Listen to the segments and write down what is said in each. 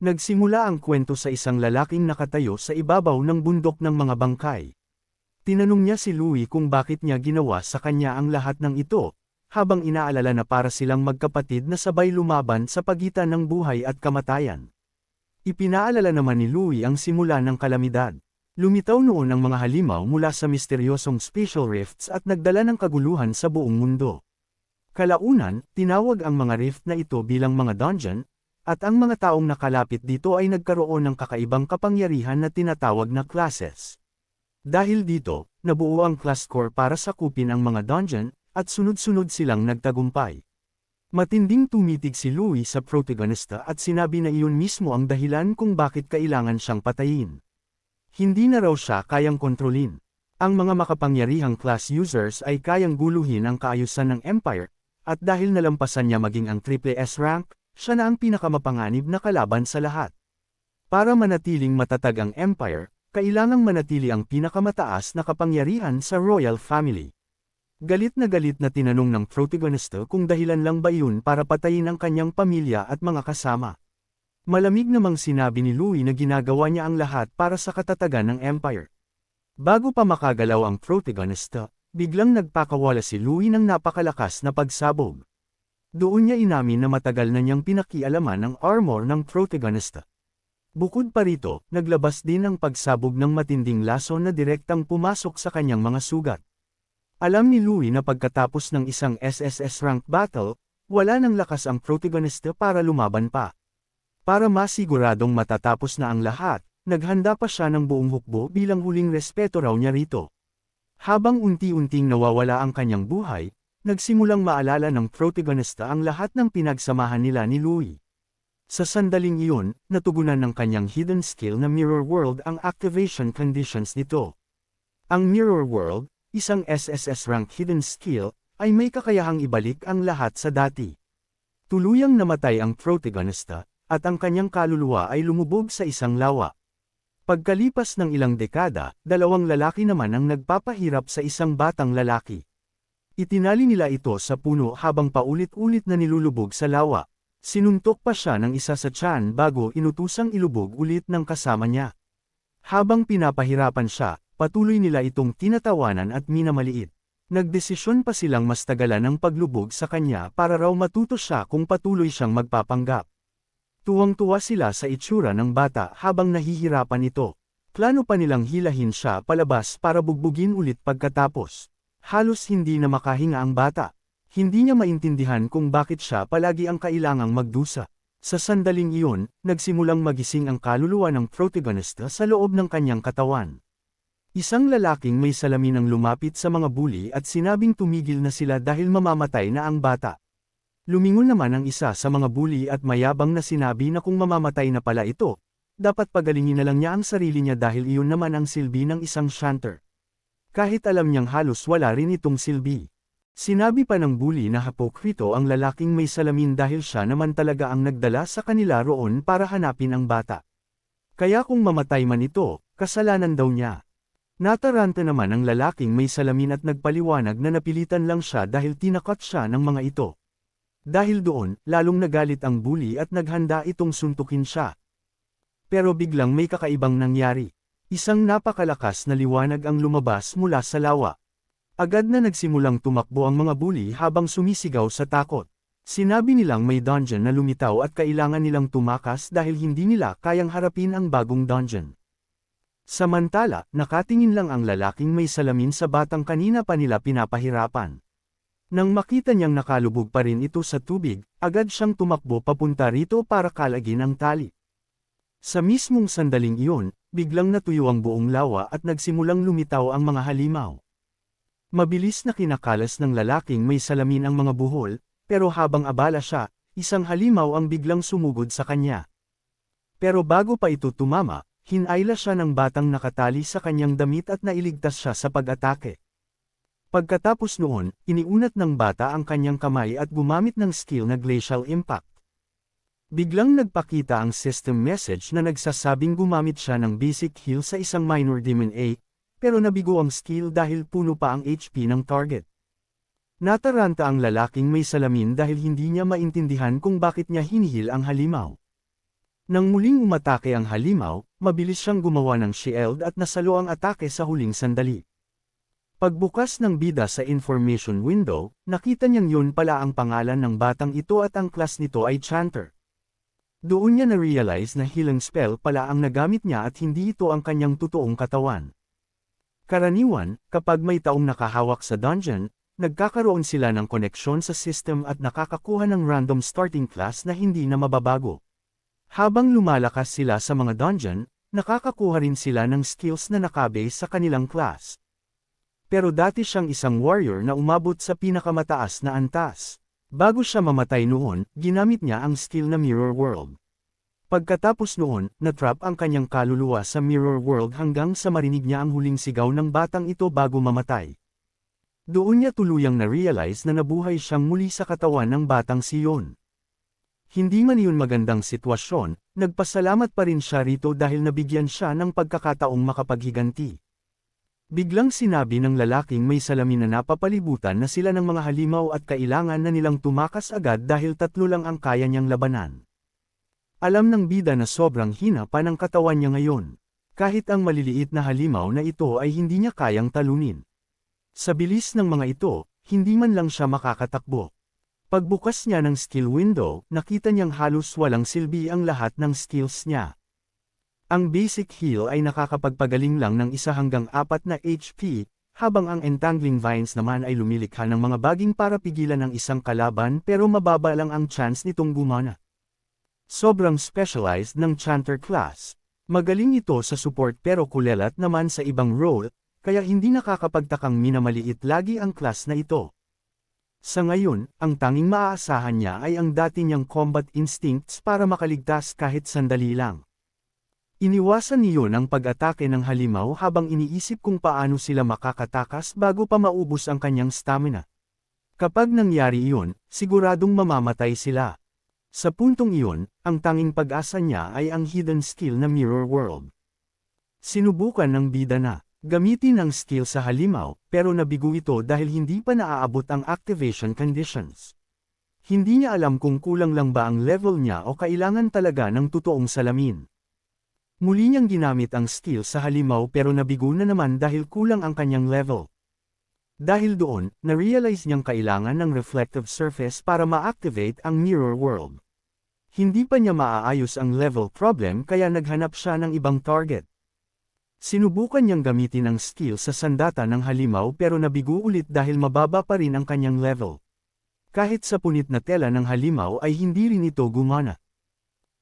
Nagsimula ang kwento sa isang lalaking nakatayo sa ibabaw ng bundok ng mga bangkay. Tinanong niya si Louie kung bakit niya ginawa sa kanya ang lahat ng ito, habang inaalala na para silang magkapatid na sabay lumaban sa pagitan ng buhay at kamatayan. Ipinaalala naman ni Louie ang simula ng kalamidad. Lumitaw noon ang mga halimaw mula sa misteryosong spatial rifts at nagdala ng kaguluhan sa buong mundo. Kalaunan, tinawag ang mga rift na ito bilang mga dungeon, at ang mga taong nakalapit dito ay nagkaroon ng kakaibang kapangyarihan na tinatawag na classes. Dahil dito, nabuo ang class core para sakupin ang mga dungeon, at sunod-sunod silang nagtagumpay. Matinding tumitig si Louie sa protagonista at sinabi na iyon mismo ang dahilan kung bakit kailangan siyang patayin. Hindi na raw siya kayang kontrolin. Ang mga makapangyarihang class users ay kayang guluhin ang kaayusan ng Empire, at dahil nalampasan niya maging ang Triple S rank, siya na ang pinakamapanganib na kalaban sa lahat. Para manatiling matatag ang Empire, kailangang manatili ang pinakamataas na kapangyarihan sa Royal Family. Galit na tinanong ng protagonista kung dahilan lang ba iyon para patayin ang kanyang pamilya at mga kasama. Malamig namang sinabi ni Louie na ginagawa niya ang lahat para sa katatagan ng Empire. Bago pa makagalaw ang protagonista, biglang nagpakawala si Louie ng napakalakas na pagsabog. Doon niya inamin na matagal na niyang pinakialaman ang armor ng protagonista. Bukod pa rito, naglabas din ang pagsabog ng matinding laso na direktang pumasok sa kanyang mga sugat. Alam ni Louie na pagkatapos ng isang SSS rank battle, wala nang lakas ang protagonista para lumaban pa. Para masiguradong matatapos na ang lahat, naghanda pa siya ng buong hukbo bilang huling respeto raw niya rito. Habang unti-unting nawawala ang kanyang buhay, nagsimulang maalala ng protagonista ang lahat ng pinagsamahan nila ni Louie. Sa sandaling iyon, natugunan ng kanyang hidden skill na Mirror World ang activation conditions nito. Ang Mirror World, isang SSS rank hidden skill, ay may kakayahang ibalik ang lahat sa dati. Tuluyang namatay ang protagonista, at ang kanyang kaluluwa ay lumubog sa isang lawa. Pagkalipas ng ilang dekada, dalawang lalaki naman ang nagpapahirap sa isang batang lalaki. Itinali nila ito sa puno habang paulit-ulit na nilulubog sa lawa. Sinuntok pa siya ng isa sa tiyan bago inutusang ilubog ulit ng kasama niya. Habang pinapahirapan siya, patuloy nila itong tinatawanan at minamaliit. Nagdesisyon pa silang mas tagalan ang paglubog sa kanya para raw matuto siya kung patuloy siyang magpapanggap. Tuwang-tuwa sila sa itsura ng bata habang nahihirapan ito. Plano pa nilang hilahin siya palabas para bugbugin ulit pagkatapos. Halos hindi na makahinga ang bata. Hindi niya maintindihan kung bakit siya palagi ang kailangang magdusa. Sa sandaling iyon, nagsimulang magising ang kaluluwa ng protagonista sa loob ng kanyang katawan. Isang lalaking may salamin ang lumapit sa mga bully at sinabing tumigil na sila dahil mamamatay na ang bata. Lumingon naman ang isa sa mga bully at mayabang na sinabi na kung mamamatay na pala ito, dapat pagalingin na lang niya ang sarili niya dahil iyon naman ang silbi ng isang shanter. Kahit alam niyang halos wala rin itong silbi. Sinabi pa ng bully na hapokrito ang lalaking may salamin dahil siya naman talaga ang nagdala sa kanila roon para hanapin ang bata. Kaya kung mamatay man ito, kasalanan daw niya. Nataranta naman ang lalaking may salamin at nagpaliwanag na napilitan lang siya dahil tinakot siya ng mga ito. Dahil doon, lalong nagalit ang bully at naghanda itong suntukin siya. Pero biglang may kakaibang nangyari. Isang napakalakas na liwanag ang lumabas mula sa lawa. Agad na nagsimulang tumakbo ang mga bully habang sumisigaw sa takot. Sinabi nilang may dungeon na lumitaw at kailangan nilang tumakas dahil hindi nila kayang harapin ang bagong dungeon. Samantala, nakatingin lang ang lalaking may salamin sa batang kanina pa nila pinapahirapan. Nang makita niyang nakalubog pa rin ito sa tubig, agad siyang tumakbo papunta rito para kalagin ang tali. Sa mismong sandaling iyon, biglang natuyo ang buong lawa at nagsimulang lumitaw ang mga halimaw. Mabilis na kinakalas ng lalaking may salamin ang mga buhol, pero habang abala siya, isang halimaw ang biglang sumugod sa kanya. Pero bago pa ito tumama, hinayla siya ng batang nakatali sa kanyang damit at nailigtas siya sa pag-atake. Pagkatapos noon, iniunat ng bata ang kanyang kamay at gumamit ng skill na Glacial Impact. Biglang nagpakita ang system message na nagsasabing gumamit siya ng basic heal sa isang minor demon A, pero nabigo ang skill dahil puno pa ang HP ng target. Nataranta ang lalaking may salamin dahil hindi niya maintindihan kung bakit niya hinihil ang halimaw. Nang muling umatake ang halimaw, mabilis siyang gumawa ng shield at nasalo ang atake sa huling sandali. Pagbukas ng bida sa information window, nakita niyang yun pala ang pangalan ng batang ito at ang class nito ay Chanter. Doon niya na-realize na healing spell pala ang nagamit niya at hindi ito ang kanyang totoong katawan. Karaniwan, kapag may taong nakahawak sa dungeon, nagkakaroon sila ng koneksyon sa system at nakakakuha ng random starting class na hindi na mababago. Habang lumalakas sila sa mga dungeon, nakakakuha rin sila ng skills na nakabase sa kanilang class. Pero dati siyang isang warrior na umabot sa pinakamataas na antas. Bago siya mamatay noon, ginamit niya ang skill na Mirror World. Pagkatapos noon, natrap ang kanyang kaluluwa sa Mirror World hanggang sa marinig niya ang huling sigaw ng batang ito bago mamatay. Doon niya tuluyang na-realize na nabuhay siyang muli sa katawan ng batang siyon. Hindi man iyon magandang sitwasyon, nagpasalamat pa rin siya rito dahil nabigyan siya ng pagkakataong makapaghiganti. Biglang sinabi ng lalaking may salamin na napapalibutan na sila ng mga halimaw at kailangan na nilang tumakas agad dahil 3 lang ang kaya niyang labanan. Alam ng bida na sobrang hina pa ng katawan niya ngayon. Kahit ang maliliit na halimaw na ito ay hindi niya kayang talunin. Sa bilis ng mga ito, hindi man lang siya makakatakbo. Pagbukas niya ng skill window, nakita niyang halos walang silbi ang lahat ng skills niya. Ang basic heal ay nakakapagpagaling lang ng 1 hanggang 4 na HP, habang ang entangling vines naman ay lumilikha ng mga baging para pigilan ang isang kalaban pero mababa lang ang chance nitong gumana. Sobrang specialized ng Chanter class. Magaling ito sa support pero kulelat naman sa ibang role, kaya hindi nakakapagtakang minamaliit lagi ang class na ito. Sa ngayon, ang tanging maaasahan niya ay ang dati niyang combat instincts para makaligtas kahit sandali lang. Iniwasan niyon ang pag-atake ng halimaw habang iniisip kung paano sila makakatakas bago pa maubos ang kanyang stamina. Kapag nangyari iyon, siguradong mamamatay sila. Sa puntong iyon, ang tanging pag-asa niya ay ang hidden skill na Mirror World. Sinubukan ng bida na gamitin ang skill sa halimaw, pero nabigo ito dahil hindi pa naaabot ang activation conditions. Hindi niya alam kung kulang lang ba ang level niya o kailangan talaga ng totoong salamin. Muli niyang ginamit ang skill sa halimaw pero nabigo na naman dahil kulang ang kanyang level. Dahil doon, na-realize niyang kailangan ng reflective surface para ma-activate ang Mirror World. Hindi pa niya maaayos ang level problem kaya naghanap siya ng ibang target. Sinubukan niyang gamitin ang skill sa sandata ng halimaw pero nabigo ulit dahil mababa pa rin ang kanyang level. Kahit sa punit na tela ng halimaw ay hindi rin ito gumana.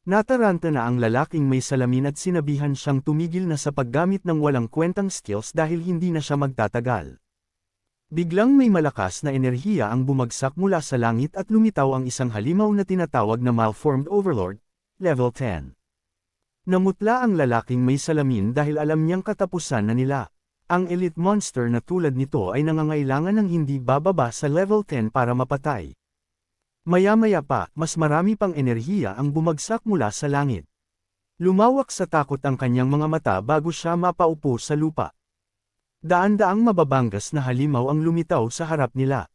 Nataranta na ang lalaking may salamin at sinabihan siyang tumigil na sa paggamit ng walang kwentang skills dahil hindi na siya magtatagal. Biglang may malakas na enerhiya ang bumagsak mula sa langit at lumitaw ang isang halimaw na tinatawag na Malformed Overlord, level 10. Namutla ang lalaking may salamin dahil alam niyang katapusan na nila. Ang elite monster na tulad nito ay nangangailangan ng hindi bababa sa level 10 para mapatay. Maya-maya pa, mas marami pang enerhiya ang bumagsak mula sa langit. Lumawak sa takot ang kanyang mga mata bago siya mapaupo sa lupa. Daan-daang mababanggas na halimaw ang lumitaw sa harap nila.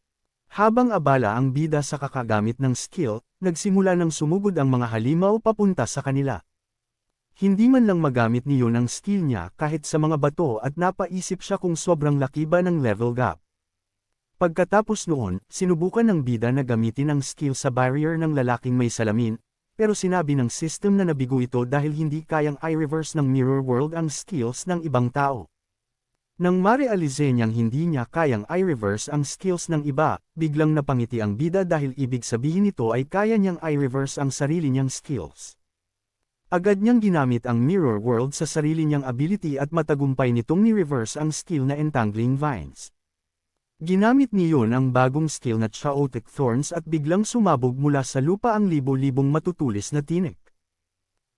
Habang abala ang bida sa kakagamit ng skill, nagsimula ng sumugod ang mga halimaw papunta sa kanila. Hindi man lang magamit niyon ang skill niya kahit sa mga bato at napaisip siya kung sobrang laki ba ng level gap. Pagkatapos noon, sinubukan ng bida na gamitin ang skill sa barrier ng lalaking may salamin, pero sinabi ng system na nabigo ito dahil hindi kayang i-reverse ng Mirror World ang skills ng ibang tao. Nang marealize niyang hindi niya kayang i-reverse ang skills ng iba, biglang napangiti ang bida dahil ibig sabihin nito ay kaya niyang i-reverse ang sarili niyang skills. Agad niyang ginamit ang Mirror World sa sarili niyang ability at matagumpay nitong ni-reverse ang skill na Entangling Vines. Ginamit niyon ang bagong skill na Chaotic Thorns at biglang sumabog mula sa lupa ang libo-libong matutulis na tinik.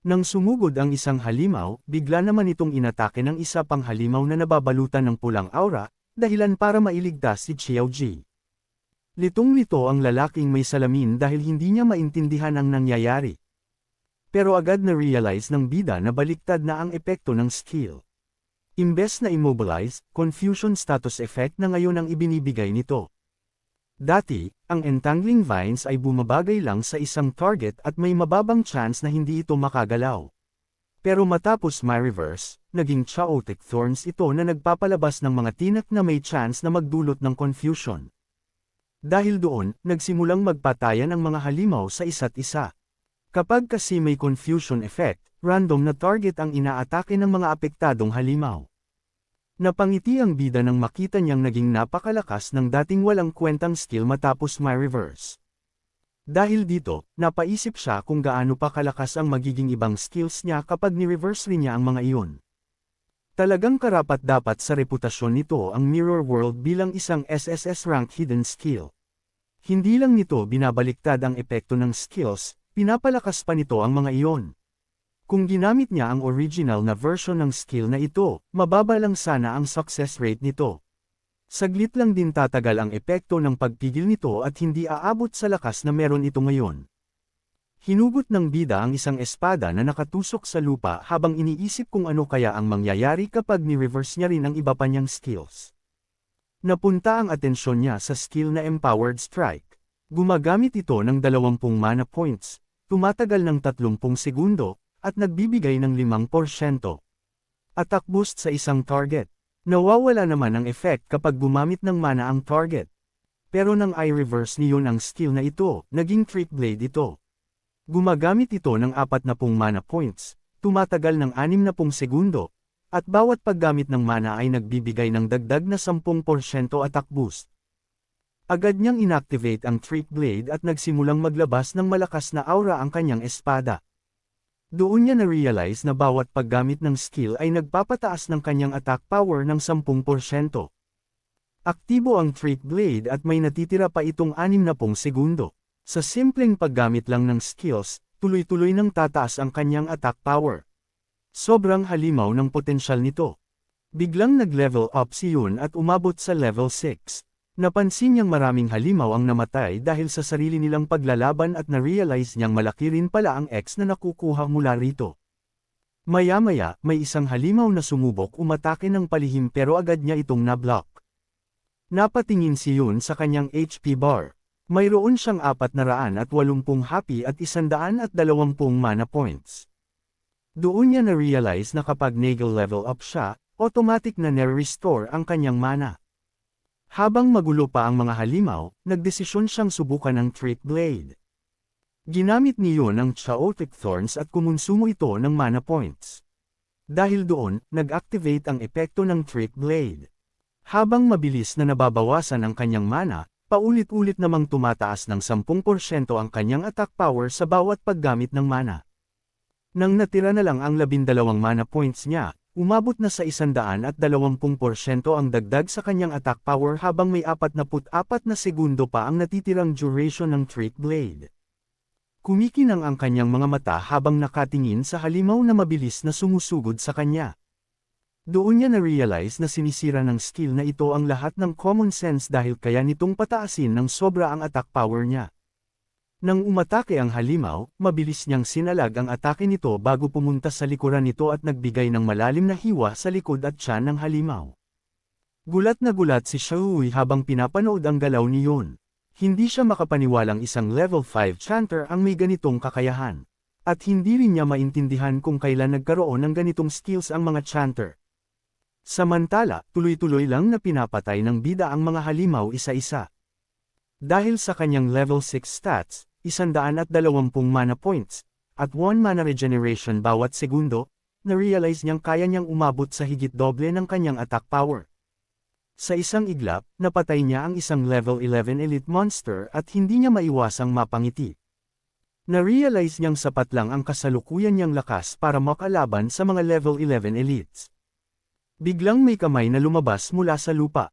Nang sumugod ang isang halimaw, bigla naman itong inatake ng isa pang halimaw na nababalutan ng pulang aura, dahilan para mailigtas si Xiaoji. Litong-lito ang lalaking may salamin dahil hindi niya maintindihan ang nangyayari. Pero agad na-realize ng bida na baliktad na ang epekto ng skill. Imbes na immobilize, confusion status effect na ngayon ang ibinibigay nito. Dati, ang entangling vines ay bumabagay lang sa isang target at may mababang chance na hindi ito makagalaw. Pero matapos ma-reverse, naging chaotic thorns ito na nagpapalabas ng mga tinak na may chance na magdulot ng confusion. Dahil doon, nagsimulang magpatayan ang mga halimaw sa isa't isa. Kapag kasi may confusion effect, random na target ang inaatake ng mga apektadong halimaw. Napangiti ang bida nang makita niyang naging napakalakas ng dating walang kwentang skill matapos ma-reverse. Dahil dito, napaisip siya kung gaano pa kalakas ang magiging ibang skills niya kapag ni-reverse rin niya ang mga iyon. Talagang karapat-dapat sa reputasyon nito ang Mirror World bilang isang SSS rank hidden skill. Hindi lang nito binabaliktad ang epekto ng skills, pinapalakas pa nito ang mga iyon. Kung ginamit niya ang original na version ng skill na ito, mababa lang sana ang success rate nito. Saglit lang din tatagal ang epekto ng pagpigil nito at hindi aabot sa lakas na meron ito ngayon. Hinugot ng bida ang isang espada na nakatusok sa lupa habang iniisip kung ano kaya ang mangyayari kapag ni-reverse niya rin ang iba pa niyang skills. Napunta ang atensyon niya sa skill na Empowered Strike. Gumagamit ito ng 20 mana points, tumatagal ng 30 segundo, at nagbibigay ng 5%. Attack boost sa isang target. Nawawala naman ang effect kapag gumamit ng mana ang target. Pero nang i-reverse niyon ang skill na ito, naging Trick Blade ito. Gumagamit ito ng 40 mana points, tumatagal ng 60 segundo, at bawat paggamit ng mana ay nagbibigay ng dagdag na 10% attack boost. Agad niyang inactivate ang Trick Blade at nagsimulang maglabas ng malakas na aura ang kanyang espada. Doon niya na-realize na bawat paggamit ng skill ay nagpapataas ng kanyang attack power ng 10%. Aktibo ang Trick Blade at may natitira pa itong 60 segundo. Sa simpleng paggamit lang ng skills, tuloy-tuloy nang tataas ang kanyang attack power. Sobrang halimaw ng potensyal nito. Biglang nag-level up si Yun at umabot sa level 6. Napansin niyang maraming halimaw ang namatay dahil sa sarili nilang paglalaban at na-realize niyang malaki rin pala ang X na nakukuha mula rito. Maya-maya, may isang halimaw na sumubok umatake ng palihim pero agad niya itong na-block. Napatingin si Yun sa kanyang HP bar. Mayroon siyang 480 happy at 120 mana points. Doon niya na-realize na kapag nagal level up siya, automatic na na-restore ang kanyang mana. Habang magulo pa ang mga halimaw, nagdesisyon siyang subukan ang Trick Blade. Ginamit ni Yun ang Chaotic Thorns at kumonsumo ito ng mana points. Dahil doon, nag-activate ang epekto ng Trick Blade. Habang mabilis na nababawasan ang kanyang mana, paulit-ulit namang tumataas ng 10% ang kanyang attack power sa bawat paggamit ng mana. Nang natira na lang ang 12 mana points niya, umabot na sa 120% ang dagdag sa kanyang attack power habang may 44 na segundo pa ang natitirang duration ng Trick Blade. Kumikinang ang kanyang mga mata habang nakatingin sa halimaw na mabilis na sumusugod sa kanya. Doon niya na-realize na sinisira ng skill na ito ang lahat ng common sense dahil kaya nitong pataasin ng sobra ang attack power niya. Nang umatake ang halimaw, mabilis niyang sinalag ang atake nito bago pumunta sa likuran nito at nagbigay ng malalim na hiwa sa likod at tiyan ng halimaw. Gulat na gulat si Xiaohui habang pinapanood ang galaw ni Yun. Hindi siya makapaniwalang isang level 5 chanter ang may ganitong kakayahan. At hindi rin niya maintindihan kung kailan nagkaroon ng ganitong skills ang mga chanter. Samantala, tuloy-tuloy lang na pinapatay ng bida ang mga halimaw isa-isa. Dahil sa kanyang level 6 stats, 120 mana points, at 1 mana regeneration bawat segundo, na-realize niyang kaya niyang umabot sa higit doble ng kanyang attack power. Sa isang iglap, napatay niya ang isang level 11 elite monster at hindi niya maiwasang mapangiti. Na-realize niyang sapat lang ang kasalukuyan niyang lakas para makalaban sa mga level 11 elites. Biglang may kamay na lumabas mula sa lupa.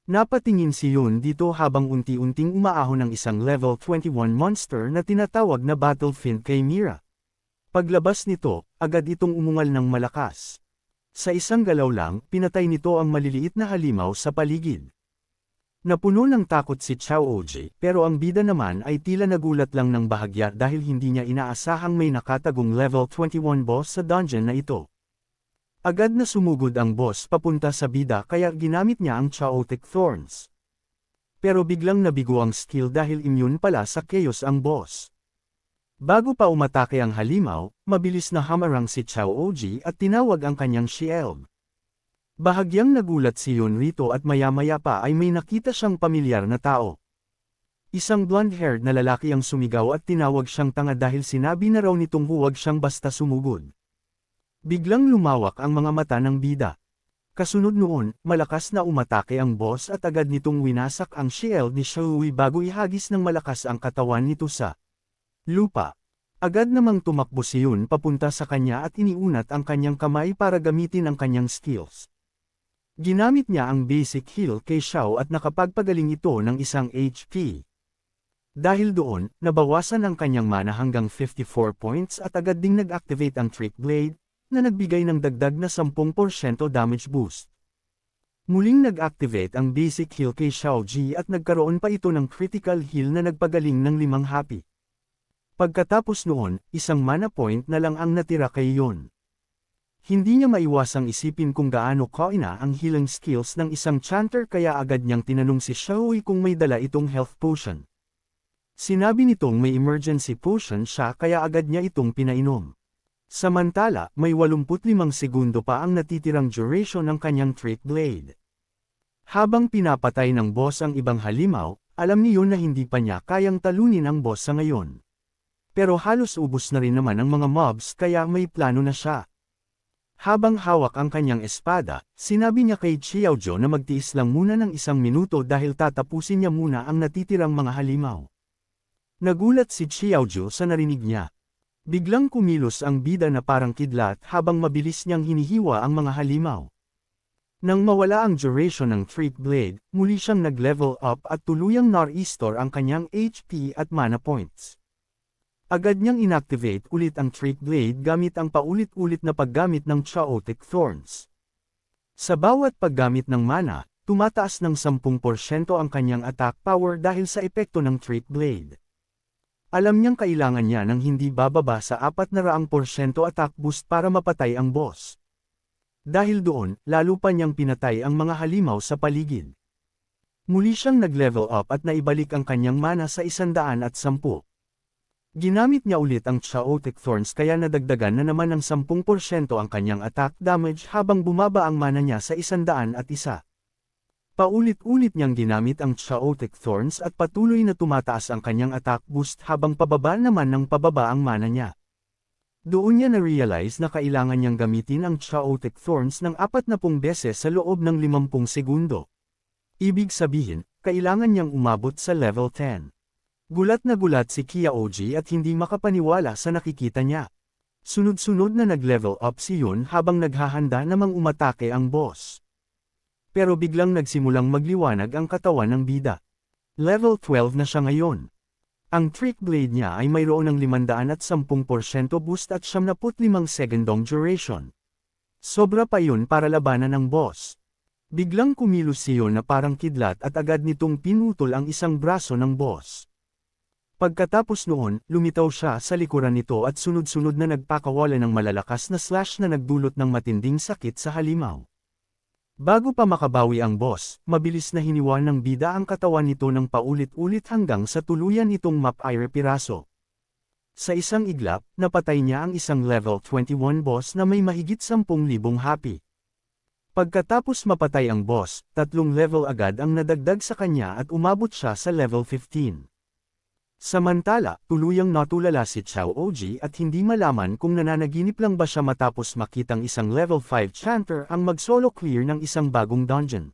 Napatingin si Yun dito habang unti-unting umaahon ng isang level 21 monster na tinatawag na Battlefiend Chimera. Paglabas nito, agad itong umungal ng malakas. Sa isang galaw lang, pinatay nito ang maliliit na halimaw sa paligid. Napuno ng takot si Xiaoji, pero ang bida naman ay tila nagulat lang ng bahagya dahil hindi niya inaasahang may nakatagong level 21 boss sa dungeon na ito. Agad na sumugod ang boss papunta sa bida kaya ginamit niya ang Chaotic Thorns. Pero biglang nabigo ang skill dahil immune pala sa chaos ang boss. Bago pa umatake ang halimaw, mabilis na hamarang si Xiao Oji at tinawag ang kanyang shield. Bahagyang nagulat si Yun rito at maya-maya pa ay may nakita siyang pamilyar na tao. Isang blonde-haired na lalaki ang sumigaw at tinawag siyang tanga dahil sinabi na raw nitong huwag siyang basta sumugod. Biglang lumawak ang mga mata ng bida. Kasunod noon, malakas na umatake ang boss at agad nitong winasak ang shield ni Xiaohui bago ihagis ng malakas ang katawan nito sa lupa. Agad namang tumakbo si Yun papunta sa kanya at iniunat ang kanyang kamay para gamitin ang kanyang skills. Ginamit niya ang basic heal kay Xiao at nakapagpagaling ito ng isang HP. Dahil doon, nabawasan ang kanyang mana hanggang 54 points at agad ding nag-activate ang Trick Blade, na nagbigay ng dagdag na 10% damage boost. Muling nag-activate ang basic heal kay Xiaoji at nagkaroon pa ito ng critical heal na nagpagaling ng 5 happy. Pagkatapos noon, isang mana point na lang ang natira kay Yun. Hindi niya maiwasang isipin kung gaano kaina ang healing skills ng isang chanter kaya agad niyang tinanong si Xiaohui kung may dala itong health potion. Sinabi nitong may emergency potion siya kaya agad niya itong pinainom. Samantala, may 85 segundo pa ang natitirang duration ng kanyang Trick Blade. Habang pinapatay ng boss ang ibang halimaw, alam ni Yun na hindi pa niya kayang talunin ang boss sa ngayon. Pero halos ubos na rin naman ang mga mobs kaya may plano na siya. Habang hawak ang kanyang espada, sinabi niya kay Xiaoju na magtiis lang muna ng 1 minuto dahil tatapusin niya muna ang natitirang mga halimaw. Nagulat si Xiaoju sa narinig niya. Biglang kumilos ang bida na parang kidlat habang mabilis niyang hinihiwa ang mga halimaw. Nang mawala ang duration ng Trick Blade, muli siyang nag-level up at tuluyang na-restore ang kanyang HP at mana points. Agad niyang inactivate ulit ang Trick Blade gamit ang paulit-ulit na paggamit ng Chaotic Thorns. Sa bawat paggamit ng mana, tumataas ng 10% ang kanyang attack power dahil sa epekto ng Trick Blade. Alam niyang kailangan niya ng hindi bababa sa 400% attack boost para mapatay ang boss. Dahil doon, lalo pa niyang pinatay ang mga halimaw sa paligid. Muli siyang nag-level up at naibalik ang kanyang mana sa 110. Ginamit niya ulit ang Chaotic Thorns kaya nadagdagan na naman ng 10% ang kanyang attack damage habang bumaba ang mana niya sa 101. Paulit-ulit niyang ginamit ang Chaotic Thorns at patuloy na tumataas ang kanyang attack boost habang pababa naman ng pababa ang mana niya. Doon niya na-realize na kailangan niyang gamitin ang Chaotic Thorns ng 40 beses sa loob ng 50 segundo. Ibig sabihin, kailangan niyang umabot sa level 10. Gulat na gulat si Xiaoji at hindi makapaniwala sa nakikita niya. Sunod-sunod na nag-level up si Yun habang naghahanda namang umatake ang boss. Pero biglang nagsimulang magliwanag ang katawan ng bida. Level 12 na siya ngayon. Ang Trick Blade niya ay mayroon ng 510% boost at 75 segundong duration. Sobra pa yun para labanan ng boss. Biglang kumilos si Yun na parang kidlat at agad nitong pinutol ang isang braso ng boss. Pagkatapos noon, lumitaw siya sa likuran nito at sunod-sunod na nagpakawala ng malalakas na slash na nagdulot ng matinding sakit sa halimaw. Bago pa makabawi ang boss, mabilis na hiniwa ng bida ang katawan nito ng paulit-ulit hanggang sa tuluyan itong map-ire piraso. Sa isang iglap, napatay niya ang isang level 21 boss na may mahigit 10,000 happy. Pagkatapos mapatay ang boss, 3 level agad ang nadagdag sa kanya at umabot siya sa level 15. Samantala, tuluyang natulala si Xiaoji at hindi malaman kung nananaginip lang ba siya matapos makitang isang level 5 chanter ang mag-solo clear ng isang bagong dungeon.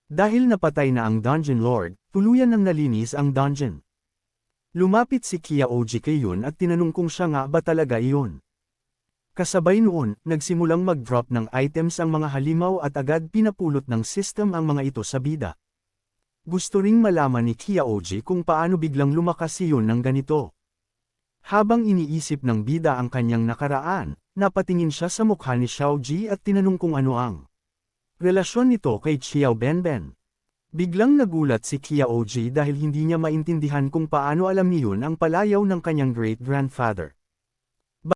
Dahil napatay na ang Dungeon Lord, tuluyan nang nalinis ang dungeon. Lumapit si Xiaoji kay Yun at tinanong kung siya nga ba talaga iyon. Kasabay noon, nagsimulang mag-drop ng items ang mga halimaw at agad pinapulot ng system ang mga ito sa bida. Gusto ring malaman ni Xiaoji kung paano biglang lumakas si Yun ng ganito. Habang iniisip ng bida ang kanyang nakaraan, napatingin siya sa mukha ni Xiaoji at tinanong kung ano ang relasyon nito kay Xiao Benben. Biglang nagulat si Xiaoji dahil hindi niya maintindihan kung paano alam ni Yun ang palayaw ng kanyang great-grandfather.